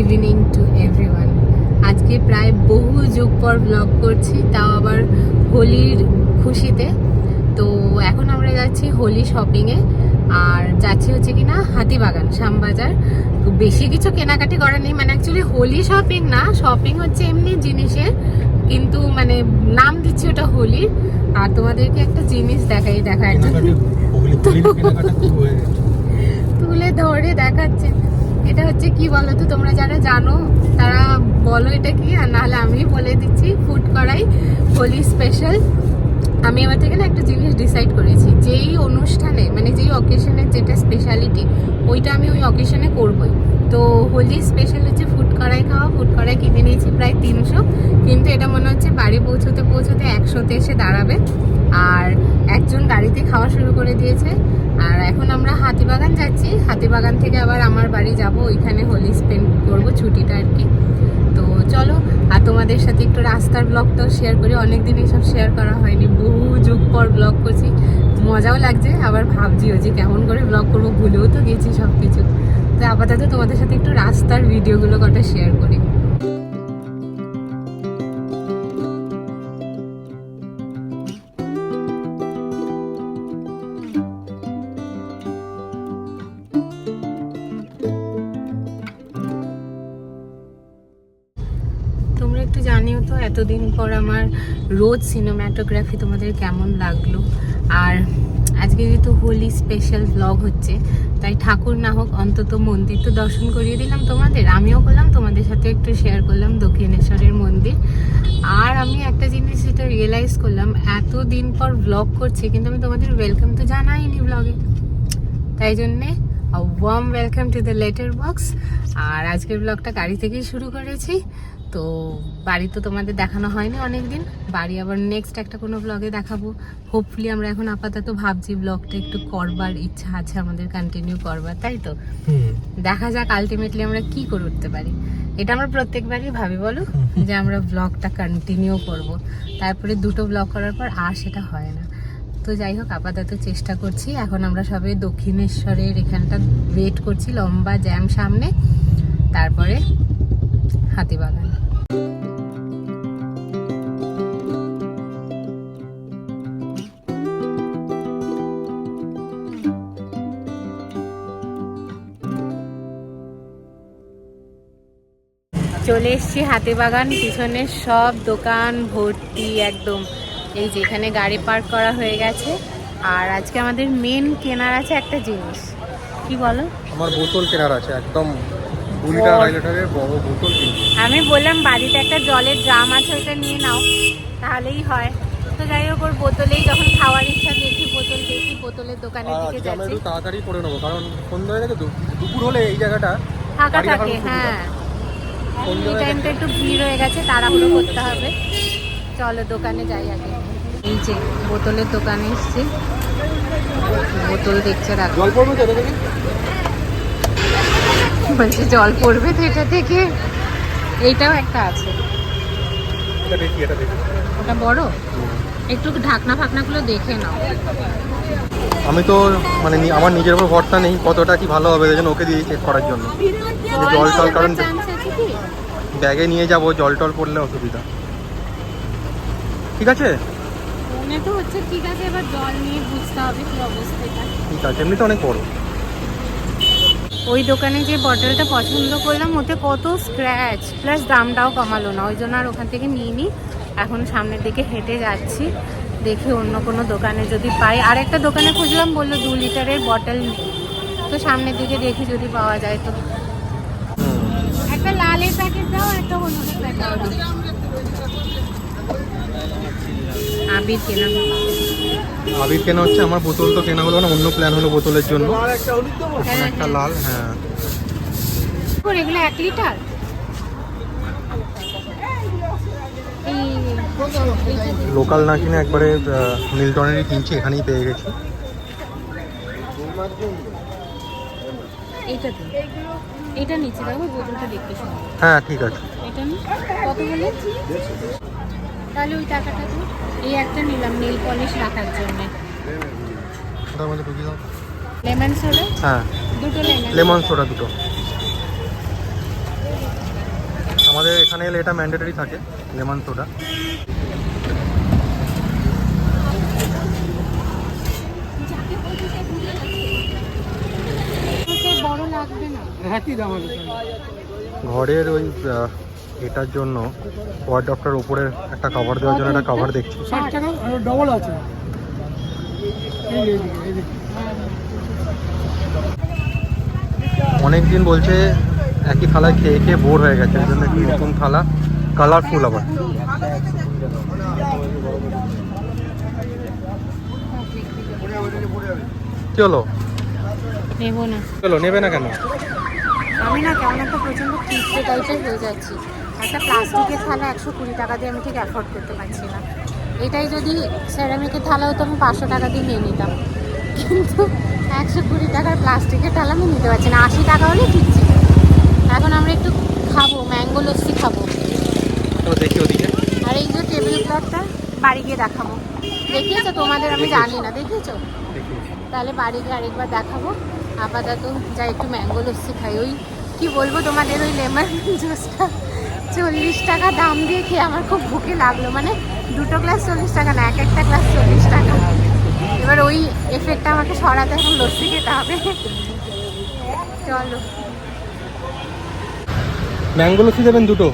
Evening to everyone. আজকে প্রায় বহু যুগ পর ব্লগ করছি, তাও আবার হোলির খুশিতে। তো এখন আমরা যাচ্ছি হোলি শপিংয়ে, আর যাচ্ছি হচ্ছে কিনা হাতিবাগান শ্যামবাজার। তো বেশি কিছু কেনাকাটি করা নেই, মানে অ্যাকচুয়ালি হোলি শপিং না, শপিং হচ্ছে এমনি জিনিসের, কিন্তু মানে নাম দিচ্ছি ওটা হোলির। আর তোমাদেরকে একটা জিনিস দেখা তুলে ধরে দেখাচ্ছে। এটা হচ্ছে কি বলো তো, তোমরা যারা জানো তারা বলো এটা কি, আর নাহলে আমি বলে দিচ্ছি। ফুড করাই হোলি স্পেশাল। আমি এবার থেকে না একটা জিনিস ডিসাইড করেছি, যেই অনুষ্ঠানে মানে যেই অকেশনের যেটা স্পেশালিটি, ওইটা আমি ওই অকেশনে করবই। তো হোলি স্পেশাল হচ্ছে ফুড কড়াই খাওয়া। ফুড কড়াই কিনে নিয়েছি প্রায় 300, কিন্তু এটা মনে হচ্ছে বাড়ি পৌঁছতে 100তে এসে দাঁড়াবে। আর একজন গাড়িতে খাওয়া শুরু করে দিয়েছে। আর এখন আমরা হাতিবাগান যাচ্ছি, হাতিবাগান থেকে আবার আমার বাড়ি যাব, ওইখানে হোলি স্পেন্ড করবো ছুটিটা আর কি। তো চলো, আর তোমাদের সাথে একটু রাস্তার ব্লগটাও শেয়ার করি। অনেকদিন এইসব শেয়ার করা হয়নি, বহু যুগ পর ব্লগ করছি, মজাও লাগছে, আবার ভাবছিও যে কেমন করে ব্লগ করবো, ভুলেও তো গেছি সব কিছু। তো আপাতত তোমাদের সাথে একটু রাস্তার ভিডিওগুলো কটা শেয়ার করি। তোমরা একটু জানিও তো এতদিন পর আমার রোজ সিনেমাটোগ্রাফি তোমাদের কেমন লাগলো। আর আজকে যেহেতু হোলি স্পেশাল ব্লগ হচ্ছে, তাই ঠাকুর না হোক অন্তত মন্দির তো দর্শন করিয়ে দিলাম তোমাদের, আমিও করলাম, তোমাদের সাথে একটু শেয়ার করলাম দক্ষিণেশ্বরের মন্দির। আর আমি একটা জিনিস যেটা রিয়েলাইজ করলাম, এতদিন পর ব্লগ করছি কিন্তু আমি তোমাদের ওয়েলকাম তো জানাইনি ব্লগে, তাই জন্যে warm welcome to the letter box. আর আজকের ব্লগটা গাড়ি থেকেই শুরু করেছি। তো বাড়ি তো তোমাদের দেখানো হয়নি অনেকদিন, বাড়ি আবার নেক্সট একটা কোনো ব্লগে দেখাবো হোপফুলি। আমরা এখন আপাতত ভাবছি ব্লগটা একটু করবার ইচ্ছা আছে আমাদের, কন্টিনিউ করবার, তাই তো দেখা যাক আলটিমেটলি আমরা কি করে উঠতে পারি। এটা আমরা প্রত্যেকবারই ভাবি বলো, যে আমরা ব্লগটা কন্টিনিউ করব, তারপরে 2টো ব্লগ করার পর আর সেটা হয় না। তো যাই হোক, আপাতত চেষ্টা করছি। এখন আমরা সবাই দক্ষিণেশ্বরের এখানটা ওয়েট করছি, লম্বা জ্যাম সামনে, তারপরে হাতিবাগান। চলে এসছি হাতিবাগান, পিছনে সব দোকান ভর্তি একদম। এই যে এখানে গাড়ি পার্ক করা হয়ে গেছে। আর আজকে আমাদের মেন কেনার আছে একটা জিনিস, কি বলো? আমার বোতল কেনার আছে, একদম 2 লিটার 2.5 লিটারের বড় বোতল কিনবো। আমি বললাম বাড়িতে একটা জলের ড্রাম আছে, ওটা নিয়ে নাও, তাহলেই হয়। তো যাই হোক, ওর বোতলেই যখন খাওয়ার ইচ্ছা, দেখি বোতলের দোকানের দিকে যাচ্ছি। আমরা একটু তাড়াতাড়ি করে নেবো, কারণ সন্ধ্যা হয়ে গেছে, দুপুর হলে এই জায়গাটা ফাঁকা থাকে। হ্যাঁ, এই টাইমটা একটু ভিড় হয়ে গেছে, তাড়াহুড়ো করতে হবে। চলো দোকানে যাই আগে। এই যে বোতলের দোকানে এসছি, বোতল দেখছে, জল পড়বে তো দেখি, বলছে জল পড়বে তো এটা থেকে। এইটাও একটা আছে, এটা দেখি ওটা বড়, একটু ঢাকনা ফাকনাগুলো দেখে নাও। আমি তো মানে আমার নিজের উপর ভরসা নেই কতটা কি ভালো হবে, এই জন্য ওকে দিয়ে চেক করার জন্য। জল টল, কারণ ব্যাগে নিয়ে যাবো, জল টল পড়লে অসুবিধা। ঠিক আছে, মনে তো হচ্ছে ঠিক আছে, এবার জল নিয়ে বুঝতে হবে কি অবস্থাটা। ঠিক আছে, এমনি তো অনেক বড়। ওই দোকানে যে বটলটা পছন্দ করলাম, ওতে কত স্ক্র্যাচ, প্লাস দামটাও কমালো না, ওই জন্য আর ওখান থেকে নিয়ে নিই। এখন সামনের দিকে হেঁটে যাচ্ছি, দেখি অন্য কোনো দোকানে যদি পাই। আর একটা দোকানে খুঁজলাম, বললো 2 লিটারের বটল নেই। তো সামনের দিকে দেখি যদি পাওয়া যায়। তো একটা লালের প্যাকেট দাও, একটা হলুদের প্যাকেট দাও। আবির কেনা হচ্ছে, আমার বোতল তো কেনা হলো না, অন্য প্ল্যান হলো বোতলের জন্য। একটা লাল, হ্যাঁ এগুলো 1 লিটার। লোকাল না কিনে একবারে মিল্টনেরই কিনছি, এখানেই পেয়ে গেছি। এটা নিচে দেখো, বোতলটা দেখতে সুন্দর। হ্যাঁ ঠিক আছে, এটা কত বলে? তাহলে ওই টাকাটা তো, এই একটা নিলাম নেল পলিশ রাখার জন্য। লেমন সোডা, হ্যাঁ 2টো লেমন সোডা 2টো। আমাদের এখানে এলে এটা ম্যান্ডেটরি থাকে, লেমন সোডা। বড় লাগবে না। ঘরের ওই এটার জন্য ওয়ার্ডরোবটার উপরের একটা কভার দেওয়ার জন্য একটা কভার দেখছি। 60 টাকা ডবল আছে। অনেক দিন বলছে একই থালায় খেয়ে খেয়ে বোর হয়ে গেছে, এই জন্য একটু নতুন থালা, কালারফুল আবার। চলো নেবো না। চলো, নেবে না কেন? আমি না কেমন একটা প্রচন্ড খিস্তে টাইপের হয়ে যাচ্ছি। একটা প্লাস্টিকের থালা 120 টাকা দিয়ে আমি ঠিক অ্যাফোর্ড করতে পারছি না। এটাই যদি সেরামিকের থালা হতো আমি 500 টাকা দিয়ে নিয়ে নিতাম, কিন্তু 120 টাকার প্লাস্টিকের থালা আমি নিতে পারছি না। 80 টাকা হলে ঠিক ছিল। এখন আমরা একটু খাবো, ম্যাঙ্গো লস্যি খাবো। তো দেখি ওদিকে। আর এই যে টেবিল ক্লথটা বাড়ি গিয়ে দেখাবো। দেখিয়েছো তোমাদের? আমি জানি না, দেখিয়েছো? তাহলে বাড়ি গিয়ে আরেকবার দেখাবো। আপাতত যাই একটু ম্যাঙ্গো লস্যি খাই। ওই কি বলবো তোমাদের, ওই লেমন জুসটা 40 টাকা দাম দিয়ে খেয়ে আমার খুব ভুকে লাগলো। মানে দুটো গ্লাস 40 টাকা না, একটা গ্লাস 40 টাকা। এবার ওই এফেক্টটা আমাকে সরাতে এখন লস্যি খেতে হবে। চলো। ম্যাঙ্গো লস্যি দেবেন দুটো।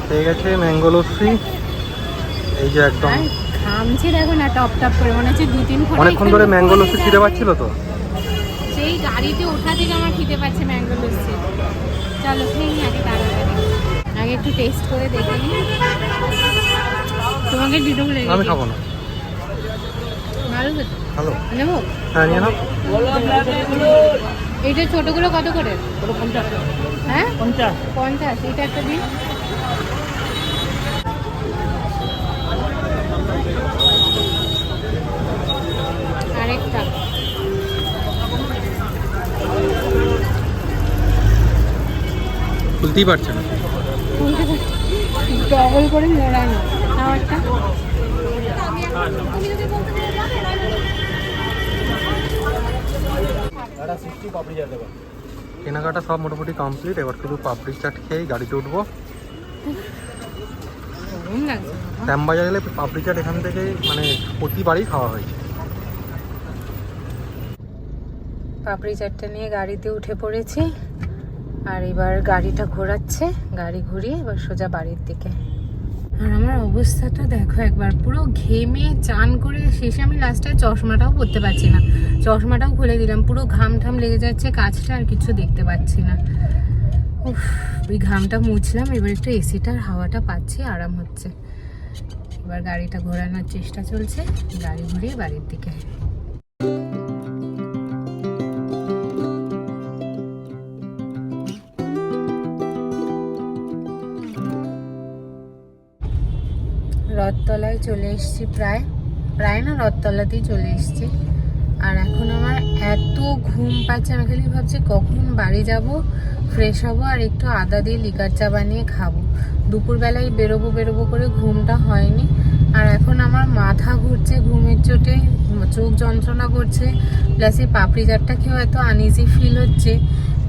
পেয়ে গেছে ম্যাঙ্গো লস্যি। এই যে একদম ঘামছে দেখো না, টপ টপ করে, মনে হচ্ছে 2-3 ঘন্টা অনেকক্ষণ ধরে ম্যাঙ্গো লস্যি খিদে পাচ্ছিল তো। সেই গাড়িতে ওঠা থেকে আমার খিদে পাচ্ছে ম্যাঙ্গো লস্যি। চলো খেয়ে নিই আগে, তাড়াতাড়ি আগে একটু টেস্ট করে দেখে নিই। তোমাকে দুটো বলে আমি খাবো না। ভালো খেতে। ভালো, নেবো? হ্যাঁ নিয়ে নাও। এইটা ছোটগুলো কত করে? 50। হ্যাঁ 50। এটা একটা দিন। আরেকটা। খুলতেই পারছে না। ডবল করে মোড়ানো। তাও একটা। কেনাকাটা সব মোটামুটি কমপ্লিট। এবার শুধু পাপড়ি চাট খেয়েই গাড়িতে উঠবো। গরম লাগছে। শ্যামবাজার গেলে পাপড়ি চাট এখান থেকে মানে প্রতিবারই খাওয়া হয়েছে। পাপড়ি চাটটা নিয়ে গাড়িতে উঠে পড়েছি। আর এবার গাড়িটা ঘোরাচ্ছে, গাড়ি ঘুরিয়ে এবার সোজা বাড়ির দিকে। আর আমার অবস্থাটা দেখো একবার, পুরো ঘেমে চান করে শেষে আমি লাস্টে চশমাটাও পরতে পারছি না। চশমাটাও খুলে দিলাম, পুরো ঘাম ঠাম লেগে যাচ্ছে, কাজটা আর কিছু দেখতে পাচ্ছি না। উফ, ওই ঘামটা মুছলাম, এবার একটু এসিটার হাওয়াটা পাচ্ছি, আরাম হচ্ছে। এবার গাড়িটা ঘোরানোর চেষ্টা চলছে, গাড়ি ঘুরিয়ে বাড়ির দিকে। রথতলায় চলে এসেছি, প্রায় না রথতলাতেই চলে এসেছি। আর এখন আমার এত ঘুম পাচ্ছে, আমি খালি ভাবছি কখন বাড়ি যাব, ফ্রেশ হবো আর একটু আদা দিয়ে লিকার চা বানিয়ে খাবো। দুপুরবেলায় বেরোবো করে ঘুমটা হয়নি। আর এখন আমার মাথা ঘুরছে ঘুমের চোটে, চোখ যন্ত্রণা করছে, প্লাস এই পাপড়ি চাটটা খেয়েও এত আনইজি ফিল হচ্ছে।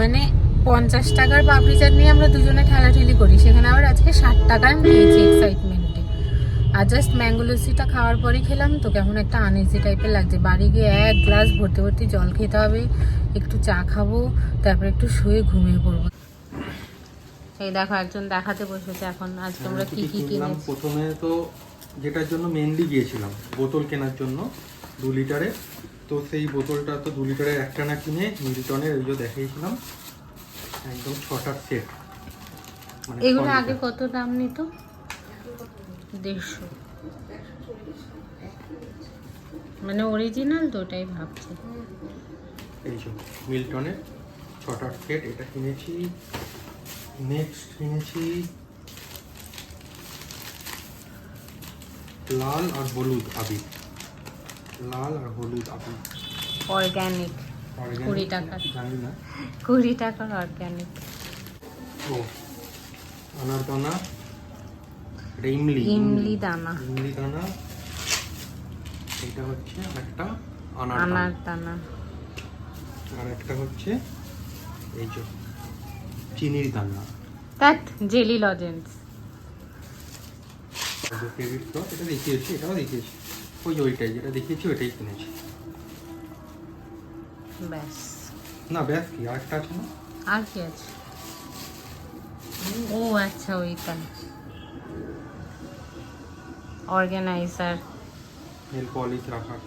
মানে 50 টাকার পাপড়ি চাট নিয়ে আমরা দুজনে ঠেলাঠেলি করি, সেখানে আবার আজকে 60 টাকার নিয়েছি এক্সাইটমেন্টে। আর জাস্ট ম্যাঙ্গো লস্যিটা খাওয়ার পরই খেলাম তো কেমন একটা আনইজি টাইপের লাগছে। বাড়ি গিয়ে 1 গ্লাস ভর্তি জল খেতে হবে, একটু চা খাবো, তারপর একটু শুয়ে ঘুমিয়ে পড়বো। এই দেখো একজন দেখাতে বসেছে এখন আজকে আমরা কি কি কিনেছি। প্রথমে তো যেটার জন্য মেনলি গিয়েছিলাম, বোতল কেনার জন্য 2 লিটারের। তো সেই বোতলটা তো 2 লিটারের একটা না কিনে মিল্টনের ওই যে দেখিয়েছিলাম একদম 6টার সেট। এগুলো আগে কত দাম নিত? 150। মানে অরিজিনাল তো, ওটাই ভাবছি। এই যে মিল্টনের 6টার সেট, এটা কিনেছি। নেক্সট কিনেছি লাল আর হলুদ আবির। অর্গানিক 20 টাকা, জানি না 20 টাকার অর্গানিক। ও আনার দানা, এটা ইমলি দানা। এটা হচ্ছে একটা আনার দানা। আর একটা হচ্ছে এই যে চিনির দানা, that jelly lozenges. Favourite cloth, এটা দেখিয়েছি, এটাও দেখিয়েছি, ওই যে ওইটাই যেটা দেখিয়েছি ওইটাই কিনেছি। ব্যাস, না ব্যাস কি আরেকটা আছে না? আর কি আছে? ও আচ্ছা, ওইটা অর্গানাইজার। নেল পলিশ রাখার,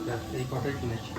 ব্যাস এই কটাই কিনেছি।